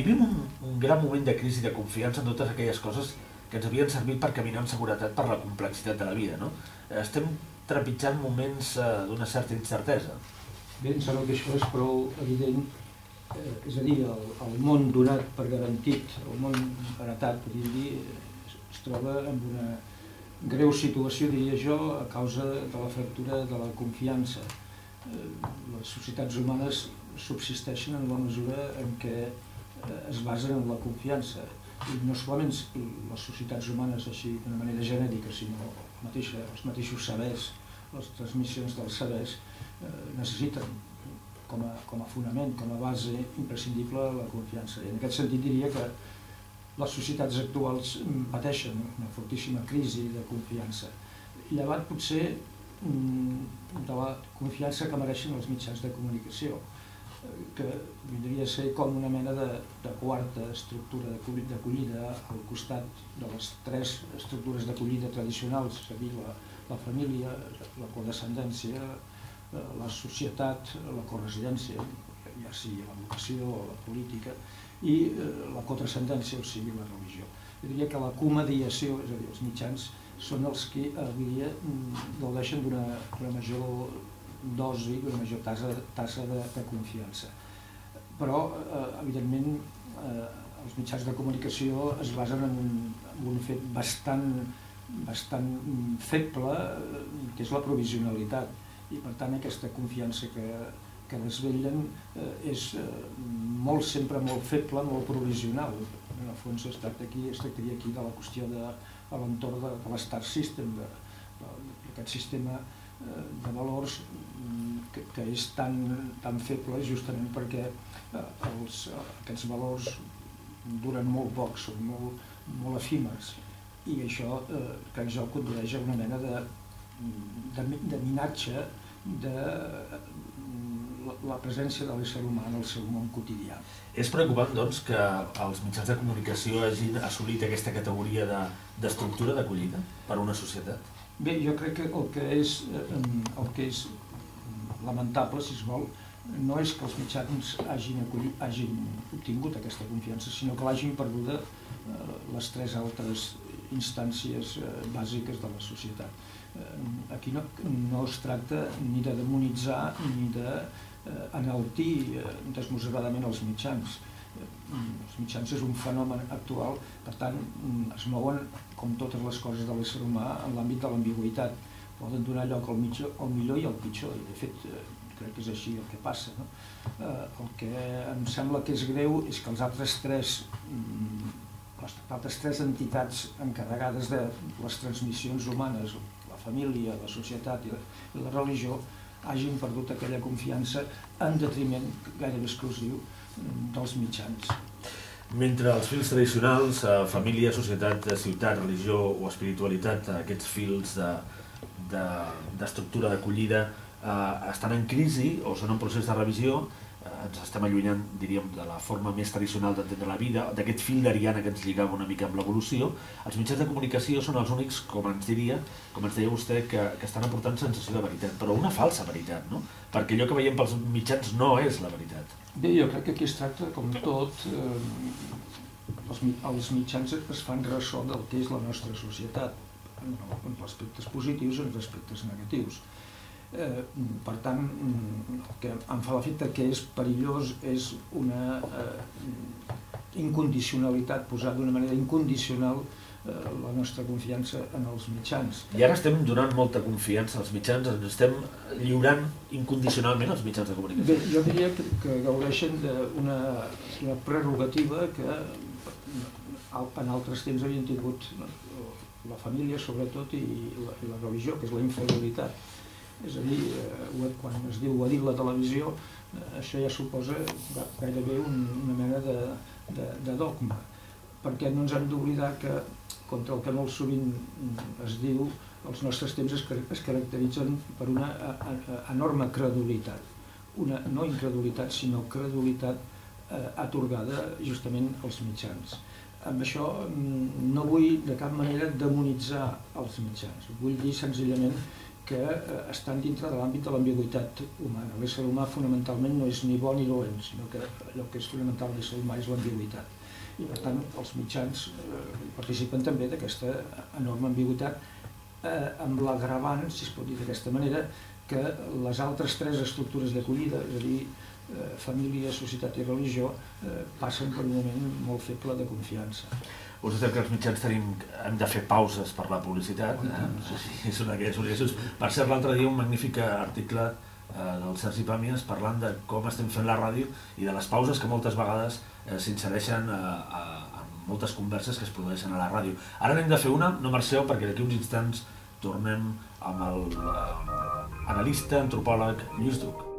Vivim un gran moment de crisi de confiança en totes aquelles coses que ens havien servit per caminar amb seguretat per la complexitat de la vida, no? Estem trepitjant moments d'una certa incertesa. Bé, em sembla que això és prou evident, és a dir, el món donat per garantit, el món heretat, podríem dir, es troba en una greu situació, diria jo, a causa de la fractura de la confiança. Les societats humanes subsisteixen en la mesura en què es basen en la confiança. I no solament les societats humanes així d'una manera genèrica, sinó els mateixos sabers, les transmissions dels sabers necessiten com a fonament, com a base imprescindible la confiança. I en aquest sentit diria que les societats actuals pateixen una fortíssima crisi de confiança, llevat potser de la confiança que mereixen els mitjans de comunicació, que vindria a ser com una mena de quarta estructura d'acollida al costat de les tres estructures d'acollida tradicionals, és a dir, la família, la codescendència, la societat, la coresidència, ja sigui l'educació o la política, i la cotranscendència, o sigui, la religió. Jo diria que la comediació, és a dir, els mitjans, són els que avui dia gaudeixen d'una major dosi, d'una major tassa de confiança. Però, evidentment, els mitjans de comunicació es basen en un fet bastant feble, que és la provisionalitat. I, per tant, aquesta confiança que desvetllen és sempre molt feble, molt provisional. En el fons es tractaria aquí de la qüestió de l'entorn de l'Star System, d'aquest sistema de valors que és tan feble justament perquè aquests valors duren molt poc, són molt efímers, i això crec jo condueix a una mena de minatge de la presència de l'ésser humà en el seu món quotidià. És preocupant, doncs, que els mitjans de comunicació hagin assolit aquesta categoria d'estructura d'acollida per a una societat? Bé, jo crec que el que és lamentable, si es vol, no és que els mitjans hagin obtingut aquesta confiança, sinó que l'hagin perduda les tres altres instàncies bàsiques de la societat. Aquí no es tracta ni de demonitzar ni d'enaltir desmesuradament els mitjans. Els mitjans és un fenomen actual, per tant, es mouen, com totes les coses de l'ésser humà, en l'àmbit de l'ambigüitat. Poden donar lloc al millor i al pitjor, i de fet crec que és així el que passa. El que em sembla que és greu és que les altres tres entitats encarregades de les transmissions humanes, la família, la societat i la religió, hagin perdut aquella confiança en detriment gairebé exclusiu dels mitjans. Mentre els fils tradicionals, família, societat, ciutat, religió o espiritualitat, aquests fils d'estructura d'acollida estan en crisi o són en procés de revisió, ens estem allunyant, diríem, de la forma més tradicional d'entendre la vida, d'aquest fil d'Ariana que ens lligava una mica amb l'evolució. Els mitjans de comunicació són els únics, com ens deia vostè, que estan aportant sensació de veritat, però una falsa veritat, no? Perquè allò que veiem pels mitjans no és la veritat. Bé, jo crec que aquí es tracta, com tot, els mitjans es fan ressò del que és la nostra societat, en aspectes positius i en aspectes negatius. Per tant, el que em fa l'efecte que és perillós és una incondicionalitat, posar d'una manera incondicional la nostra confiança en els mitjans. I ara estem donant molta confiança als mitjans, ens estem lliurant incondicionalment als mitjans de comunicació. Bé, jo diria que gaudeixen d'una prerrogativa que en altres temps havien tingut la família, sobretot, i la religió, que és la inferioritat. És a dir, quan es diu ho ha dit la televisió, això ja suposa gairebé una mena de dogma, perquè no ens hem d'oblidar que, contra el que molt sovint es diu, els nostres temps es caracteritzen per una enorme credulitat. No incredulitat, sinó credulitat atorgada justament als mitjans. Amb això no vull de cap manera demonitzar els mitjans, vull dir senzillament que estan dintre de l'àmbit de l'ambigüitat humana. L'ésser humà fonamentalment no és ni bo ni dolent, sinó que allò que és fonamental de l'ésser humà és l'ambigüitat. I per tant els mitjans participen també d'aquesta enorme ambigüitat, amb l'agravant, si es pot dir d'aquesta manera, que les altres tres estructures d'acollida, és a dir, família, societat i religió, passen per un moment molt feble de confiança. Us sabeu que els mitjans hem de fer pauses per la publicitat. És una d'aquestes. Per cert, l'altre dia un magnífic article del Sergi Pàmies parlant de com estem fent la ràdio i de les pauses que moltes vegades s'insereixen en moltes converses que es produeixen a la ràdio. Ara n'hem de fer una, no marxeu, perquè d'aquí uns instants tornem amb el analista, antropòleg Lluís Duc.